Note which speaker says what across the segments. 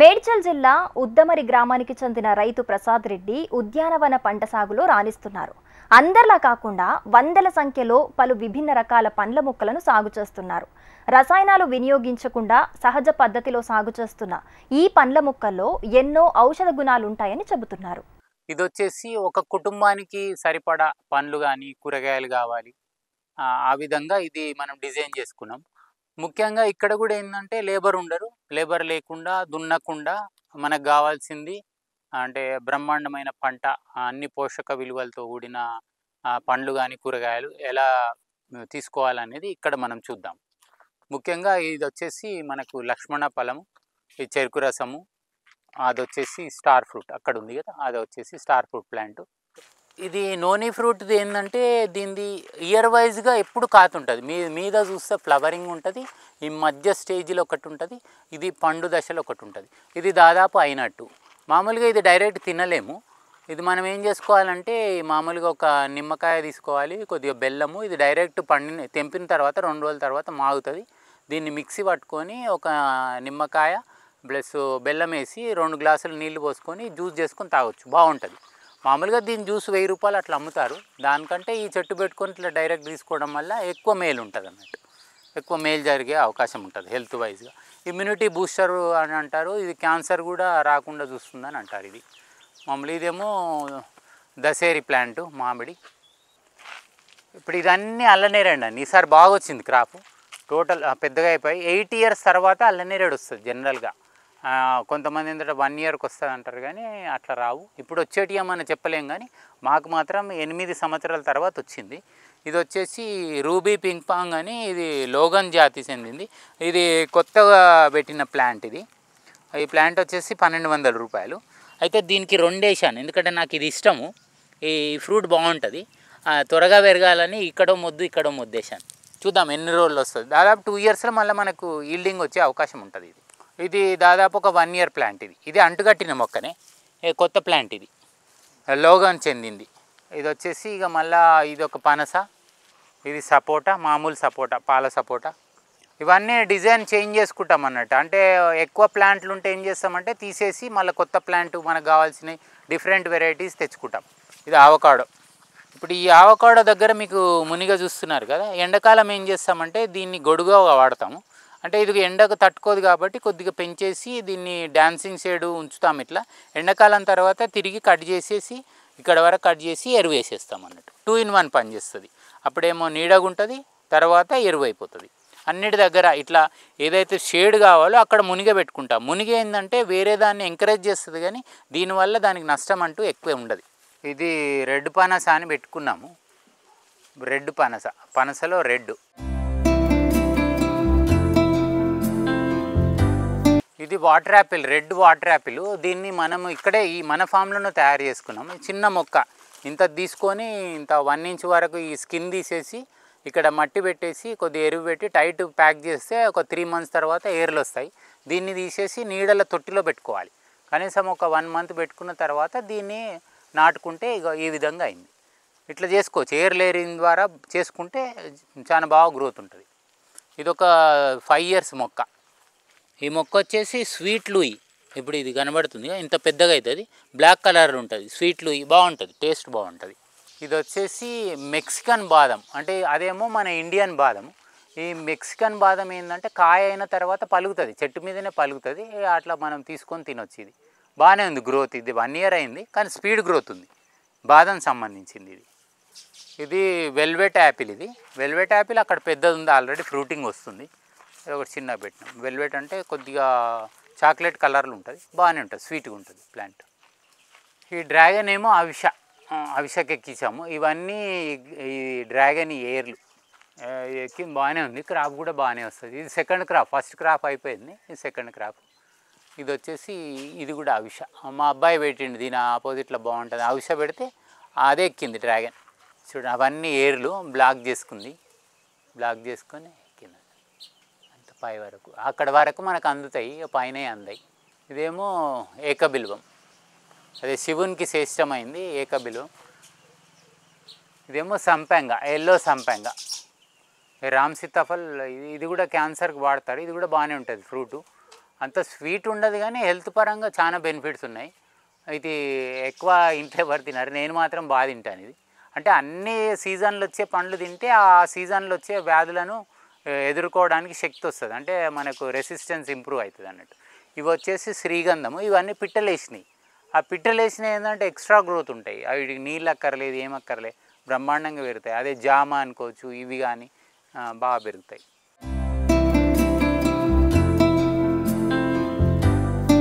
Speaker 1: మేడ్చల్ జిల్లా ఉద్దమరి గ్రామానికి చెందిన రైతు ప్రసాద్ రెడ్డి ఉద్యానవన పంట సాగులో రాణిస్తున్నారు. అందర్లా కాకుండా వందల సంఖ్యలో పలు విభిన్న రకాల పండ్ల మొక్కలను సాగు చేస్తున్నారు. రసాయనాలు వినియోగించకుండా సహజ పద్ధతిలో సాగు చేస్తున్న ఈ పండ్ల మొక్కల్లో ఎన్నో ఔషధ గుణాలుంటాయని చెబుతున్నారు.
Speaker 2: ఇదొచ్చేసి ఒక కుటుంబానికి సరిపడా పండ్లు గానీ, కూరగాయలు గావాలి. ఆ విధంగా ఇది మనం డిజైన్ చేసుకున్నాం. ముఖ్యంగా ఇక్కడ గూడా ఏందంటే లేబర్ ఉండరు. లేబర్ లేకుండా, దున్నకుండా మనకు గావాల్సింది అంటే బ్రహ్మాండమైన పంట, అన్ని పోషక విలువలతో కూడిన పండ్లు గానీ, కూరగాయలు ఎలా తీసుకోవాలనేది ఇక్కడ మనం చూద్దాం. ముఖ్యంగా ఇదొచ్చేసి మనకు లక్ష్మణ ఫలము, ఈ చెరుకు రసము, అదొచ్చేసి స్టార్ ఫ్రూట్ అక్కడ ఉంది కదా, అదొచ్చేసి స్టార్ ఫ్రూట్ ప్లాంట్. ఇది నోని ఫ్రూట్ది ఏంటంటే దీనిది ఇయర్ వైజ్గా ఎప్పుడు కాతుంటుంది. మీద చూస్తే ఫ్లవరింగ్ ఉంటుంది, ఈ మధ్య స్టేజ్లో ఒకటి ఉంటుంది, ఇది పండు దశలో ఒకటి ఉంటుంది. ఇది దాదాపు అయినట్టు. మామూలుగా ఇది డైరెక్ట్ తినలేము. ఇది మనం ఏం చేసుకోవాలంటే మామూలుగా ఒక నిమ్మకాయ తీసుకోవాలి, కొద్దిగా బెల్లము. ఇది డైరెక్ట్ తెంపిన తర్వాత 2 రోజుల తర్వాత మాగుతుంది. దీన్ని మిక్సీ పట్టుకొని ఒక నిమ్మకాయ ప్లస్ బెల్లం వేసి 2 గ్లాసులు నీళ్లు పోసుకొని జ్యూస్ చేసుకొని తాగొచ్చు, బాగుంటుంది. మామూలుగా దీని జ్యూస్ 1000 రూపాయలు అట్లా అమ్ముతారు. దానికంటే ఈ చెట్టు పెట్టుకొని ఇట్లా డైరెక్ట్ తీసుకోవడం వల్ల ఎక్కువ మేలు ఉంటుంది అన్నట్టు, ఎక్కువ మేలు జరిగే అవకాశం ఉంటుంది హెల్త్ వైజ్గా. ఇమ్యూనిటీ బూస్టర్ అని అంటారు. ఇది క్యాన్సర్ కూడా రాకుండా చూస్తుందని అంటారు. ఇది మామూలు ఇదేమో దశేరి ప్లాంట్ మామిడి. ఇప్పుడు ఇదన్నీ అల్లనేరేడు అండి. ఈసారి బాగా వచ్చింది క్రాప్, టోటల్ పెద్దగా అయిపోయి 8 ఇయర్స్ తర్వాత అల్లనేరేడు వస్తుంది జనరల్గా. కొంతమంది ఏంటంటే 1 ఇయర్కి వస్తుంది అంటారు, కానీ అట్లా రావు. ఇప్పుడు వచ్చేటి ఏమన్నా చెప్పలేం, కానీ మాకు మాత్రం 8 సంవత్సరాల తర్వాత వచ్చింది. ఇది వచ్చేసి రూబీ పింక్ పాంగ్ అని, ఇది లోగన్ జాతి చెందింది. ఇది కొత్తగా పెట్టిన ప్లాంట్. ఇది ఈ ప్లాంట్ వచ్చేసి 1200 రూపాయలు. అయితే దీనికి 2 వేసాను, ఎందుకంటే నాకు ఇది ఇష్టము. ఈ ఫ్రూట్ బాగుంటుంది, త్వరగా పెరగాలని ఇక్కడో మొద్దు వేసాను. చూద్దాం ఎన్ని రోజులు వస్తుంది. దాదాపు 2 ఇయర్స్లో మళ్ళీ మనకు ఈల్డింగ్ వచ్చే అవకాశం ఉంటుంది. ఇది దాదాపు ఒక 1 ఇయర్ ప్లాంట్. ఇది అంటుకట్టిన మొక్కనే, కొత్త ప్లాంట్. ఇది లోగన్ చెందింది. ఇది వచ్చేసి ఇక మళ్ళీ ఇది ఒక పనస, ఇది సపోటా, మామూలు సపోటా, పాల సపోటా. ఇవన్నీ డిజైన్ చేంజ్ చేసుకుంటాం అన్నట్టు. అంటే ఎక్కువ ప్లాంట్లు ఉంటే ఏం చేస్తామంటే తీసేసి మళ్ళీ కొత్త ప్లాంట్ మనకు కావాల్సిన డిఫరెంట్ వెరైటీస్ తెచ్చుకుంటాం. ఇది ఆవకాడో. ఇప్పుడు ఈ ఆవకాడో దగ్గర మీకు మునిగా చూస్తున్నారు కదా, ఎండాకాలం ఏం చేస్తామంటే దీన్ని గొడుగుగా వాడతాము. అంటే ఇది ఎండకు తట్టుకోదు కాబట్టి కొద్దిగా పెంచేసి దీన్ని డాన్సింగ్ షేడ్ ఉంచుతాం. ఇట్లా ఎండాకాలం తర్వాత తిరిగి కట్ చేసేసి ఇక్కడ వరకు కట్ చేసి ఎరువు వేసేస్తాం అన్నట్టు. 2 in 1 పని చేస్తుంది. అప్పుడేమో నీడగా ఉంటుంది, తర్వాత ఎరువు అయిపోతుంది. అన్నిటి దగ్గర ఇట్లా ఏదైతే షేడ్ కావాలో అక్కడ మునిగ పెట్టుకుంటాం. మునిగే ఏంటంటే వేరే దాన్ని ఎంకరేజ్ చేస్తుంది, కానీ దీనివల్ల దానికి నష్టం అంటూ ఎక్కువ ఉండదు. ఇది రెడ్ పనస అని పెట్టుకున్నాము. రెడ్ పనస, పనసలో రెడ్. ఇది water Apple, red water Apple. దీన్ని మనము ఇక్కడే ఈ మన ఫామ్లోనే తయారు చేసుకున్నాము. చిన్న మొక్క ఇంత తీసుకొని ఇంత 1 ఇంచ్ వరకు ఈ స్కిన్ తీసేసి ఇక్కడ మట్టి పెట్టేసి కొద్దిగా ఎరువు పెట్టి టైట్ ప్యాక్ చేస్తే ఒక 3 months తర్వాత ఏర్లు వస్తాయి. దీన్ని తీసేసి నీడల తొట్టిలో పెట్టుకోవాలి. కనీసం ఒక 1 month పెట్టుకున్న తర్వాత దీన్ని నాటుకుంటే ఇక ఈ విధంగా అయింది. ఇట్లా చేసుకోవచ్చు. ఎయిర్ లేయరింగ్ ద్వారా చేసుకుంటే చాలా బాగా గ్రోత్ ఉంటుంది. ఇది ఒక 5 years మొక్క. ఈ మొక్క వచ్చేసి స్వీట్ లూయి. ఇప్పుడు ఇది కనబడుతుంది, ఇంత పెద్దగా అవుతుంది, బ్లాక్ కలర్ ఉంటుంది. స్వీట్ లూయి బాగుంటుంది, టేస్ట్ బాగుంటుంది. ఇది వచ్చేసి మెక్సికన్ బాదం, అంటే అదేమో మన ఇండియన్ బాదం. ఈ మెక్సికన్ బాదం ఏంటంటే కాయ అయిన తర్వాత పలుకుతుంది, చెట్టు మీదనే పలుకుతుంది. అట్లా మనం తీసుకొని తినొచ్చు. ఇది బాగానే ఉంది గ్రోత్. ఇది 1 year అయింది, కానీ స్పీడ్ గ్రోత్ ఉంది, బాదం సంబంధించింది. ఇది వెల్వెట్ యాపిల్. ఇది వెల్వెట్ యాపిల్ అక్కడ పెద్దది ఉంది, ఆల్రెడీ ఫ్రూటింగ్ వస్తుంది. ఇది ఒకటి చిన్న పెట్టినాం. వెల్వెట్ అంటే కొద్దిగా చాక్లెట్ కలర్లు ఉంటుంది, బాగానే ఉంటుంది, స్వీట్గా ఉంటుంది ప్లాంట్. ఈ డ్రాగన్ ఏమో అవిషకి ఎక్కించాము. ఇవన్నీ ఈ డ్రాగన్ ఏర్లు ఎక్కి బాగానే ఉంది. క్రాప్ కూడా బాగానే వస్తుంది. ఇది సెకండ్ క్రాప్, ఫస్ట్ క్రాప్ అయిపోయింది, ఇది సెకండ్ క్రాప్. ఇది వచ్చేసి ఇది కూడా అవిష. మా అబ్బాయి పెట్టిండు, దీని ఆపోజిట్లో బాగుంటుంది. అవిష పెడితే అదే ఎక్కింది డ్రాగన్. చూడండి అవన్నీ ఏర్లు బ్లాక్ చేసుకుంది, బ్లాక్ చేసుకొని ఎక్కింది అంత పై వరకు. అక్కడ వరకు మనకు అందుతాయి, పైన అందాయి. ఇదేమో ఏకబిల్వం, అదే శివునికి శ్రేష్టమైంది ఏకబిల్వం. ఇదేమో సంపెంగ, ఎల్లో సంపెంగ. రామ్ సీతాఫల్ ఇది కూడా క్యాన్సర్కి వాడతారు. ఇది కూడా బాగానే ఉంటుంది ఫ్రూటు. అంత స్వీట్ ఉండదు కానీ హెల్త్ పరంగా చాలా బెనిఫిట్స్ ఉన్నాయి. ఇది ఎక్కువ ఇంట్లో ఎవరు తినరు, నేను మాత్రం బాగా తింటాను ఇది. అంటే అన్ని సీజన్లు వచ్చే పండ్లు తింటే ఆ సీజన్లో వచ్చే వ్యాధులను ఎదుర్కోవడానికి శక్తి వస్తుంది, అంటే మనకు రెసిస్టెన్స్ ఇంప్రూవ్ అవుతుంది అన్నట్టు. ఇవి వచ్చేసి శ్రీగంధము, ఇవన్నీ పిట్టలేసినాయి. ఆ పిట్టలేసినవి ఏంటంటే ఎక్స్ట్రా గ్రోత్ ఉంటాయి, అవి నీళ్ళు అక్కర్లేదు ఏమక్కర్లేదు, బ్రహ్మాండంగా పెరుగుతాయి. అదే జామ అనుకోవచ్చు, ఇవి కానీ బాగా పెరుగుతాయి.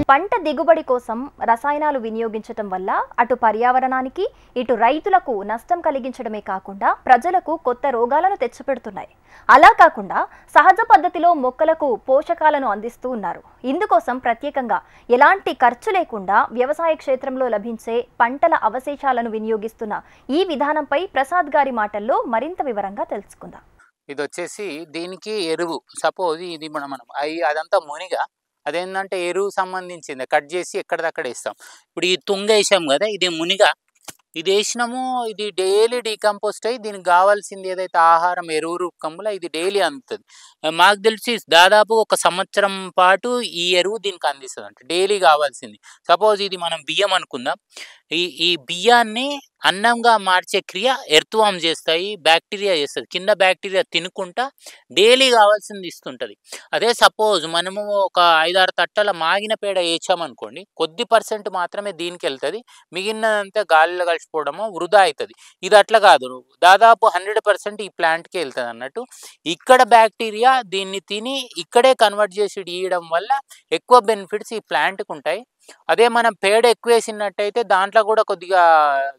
Speaker 1: పంట దిగుబడి కోసం రసాయనాలు వినియోగించటం వల్ల అటు పర్యావరణానికి ఇటు రైతులకు నష్టం కలిగించడమే కాకుండా ప్రజలకు కొత్త రోగాలను తెచ్చిపెడుతున్నాయి. అలా కాకుండా సహజ పద్ధతిలో మొక్కలకు పోషకాలను అందిస్తూ ఉన్నారు. ఇందుకోసం ప్రత్యేకంగా ఎలాంటి ఖర్చు లేకుండా వ్యవసాయ క్షేత్రంలో లభించే పంటల అవశేషాలను వినియోగిస్తున్న ఈ విధానంపై ప్రసాద్ గారి మాటల్లో మరింత వివరంగా తెలుసుకుందాం.
Speaker 2: ఇది వచ్చేసి దీనికి ఎరువు, సపోజ్ ఇది మనం అదంతా మునిగా అదేంటంటే ఎరువు సంబంధించింది, కట్ చేసి ఎక్కడిదక్కడ వేస్తాం. ఇప్పుడు ఈ తుంగ వేసాం కదా, ఇది మునిగా ఇది వేసినాము, ఇది డైలీ డీకంపోస్ట్ అయ్యి దీనికి కావాల్సింది ఏదైతే ఆహారం ఎరువు రూపంలో ఇది డైలీ అందుతుంది. మాకు తెలిసి దాదాపు 1 సంవత్సరం పాటు ఈ ఎరువు దీనికి అందిస్తుంది, అంటే డైలీ కావాల్సింది. సపోజ్ ఇది మనం బియ్యం అనుకుందాం, ఈ బియ్యాన్ని అన్నంగా మార్చే క్రియ ఎర్త్వామ్ చేస్తాయి, బ్యాక్టీరియా చేస్తుంది, కింద బ్యాక్టీరియా తినుకుంటా డైలీ కావాల్సింది ఇస్తుంటుంది. అదే సపోజ్ మనము ఒక 5-6 తట్టల మాగిన పేడ వేసామనుకోండి, కొద్ది % మాత్రమే దీనికి వెళ్తుంది, మిగిలినదంతా గాలిలో కలిసిపోవడము వృధా అవుతుంది. ఇది అట్లా కాదు, దాదాపు 100% ఈ ప్లాంట్కి వెళ్తుంది అన్నట్టు. ఇక్కడ బ్యాక్టీరియా దీన్ని తిని ఇక్కడే కన్వర్ట్ చేసి ఇవ్వడం వల్ల ఎక్కువ బెనిఫిట్స్ ఈ ప్లాంట్కి ఉంటాయి. అదే మనం పేడ ఎక్కువ వేసినట్టయితే దాంట్లో కూడా కొద్దిగా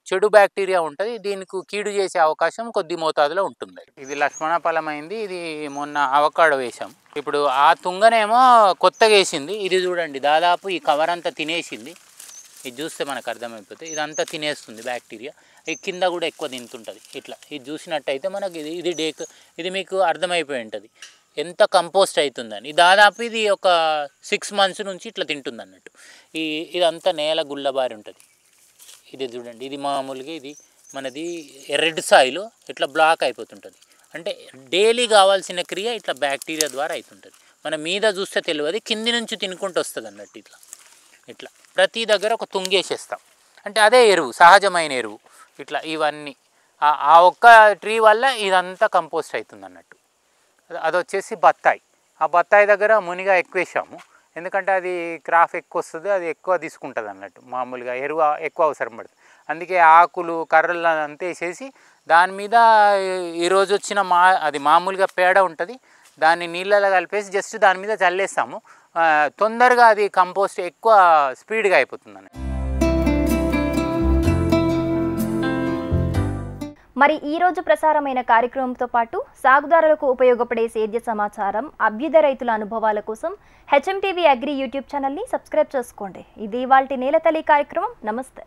Speaker 2: చెడు బ్యాక్టీరియా ఉంటుంది, దీనికి కీడు చేసే అవకాశం కొద్ది మోతాదులో ఉంటుంది. ఇది లక్ష్మణ ఫలం అయింది, ఇది మొన్న అవకాడో వేసాం. ఇప్పుడు ఆ తుంగనేమో కొత్తగా వేసింది, ఇది చూడండి దాదాపు ఈ కవర్ అంతా తినేసింది. ఇది చూస్తే మనకు అర్థమైపోతుంది, ఇదంతా తినేస్తుంది బ్యాక్టీరియా. ఈ కింద కూడా ఎక్కువ తింటుంటుంది. ఇట్లా ఇది చూసినట్టయితే మనకి ఇది మీకు అర్థమైపోయి ఉంటుంది ఎంత కంపోస్ట్ అవుతుందని. దాదాపు ఇది ఒక 6 months నుంచి ఇట్లా తింటుంది అన్నట్టు. ఇదంతా నేల గుల్లబారి ఉంటుంది. ఇది చూడండి, ఇది మామూలుగా ఇది మనది రెడ్ సాయిల్ ఇట్లా బ్లాక్ అయిపోతుంటుంది, అంటే డైలీ కావాల్సిన క్రియ ఇట్లా బ్యాక్టీరియా ద్వారా అవుతుంటుంది. మన మీద చూస్తే తెలియదు, కింది నుంచి తినుకుంటూ వస్తుంది అన్నట్టు. ఇట్లా ప్రతి దగ్గర ఒక తుంగేసేస్తాం, అంటే అదే ఎరువు, సహజమైన ఎరువు. ఇట్లా ఇవన్నీ ఆ ఒక్క ట్రీ వల్ల ఇదంతా కంపోస్ట్ అవుతుంది అన్నట్టు. అది వచ్చేసి బత్తాయి. ఆ బత్తాయి దగ్గర మునిగా ఎక్కువ వేసాము, ఎందుకంటే అది క్రాఫ్ ఎక్కువ వస్తుంది, అది ఎక్కువ తీసుకుంటుంది అన్నట్టు. మామూలుగా ఎరువు ఎక్కువ అవసరం పడుతుంది, అందుకే ఆకులు కర్రలు అంతా వేసేసి దాని మీద ఈరోజు వచ్చిన అది మామూలుగా పేడ ఉంటుంది, దాన్ని నీళ్ళలో కలిపేసి జస్ట్ దాని మీద చల్లేస్తాము. తొందరగా అది కంపోస్ట్ ఎక్కువ స్పీడ్గా అయిపోతుంది అన్నట్టు.
Speaker 1: మరి ఈ రోజు ప్రసారమైన కార్యక్రమంతో పాటు సాగుదారులకు ఉపయోగపడే సేద్య సమాచారం, అభ్యుదయ రైతుల అనుభవాల కోసం HMTV అగ్రి యూట్యూబ్ ఛానల్ని సబ్స్క్రైబ్ చేసుకోండి. ఇది ఇవాల్టి నేలతల్లి కార్యక్రమం. నమస్తే.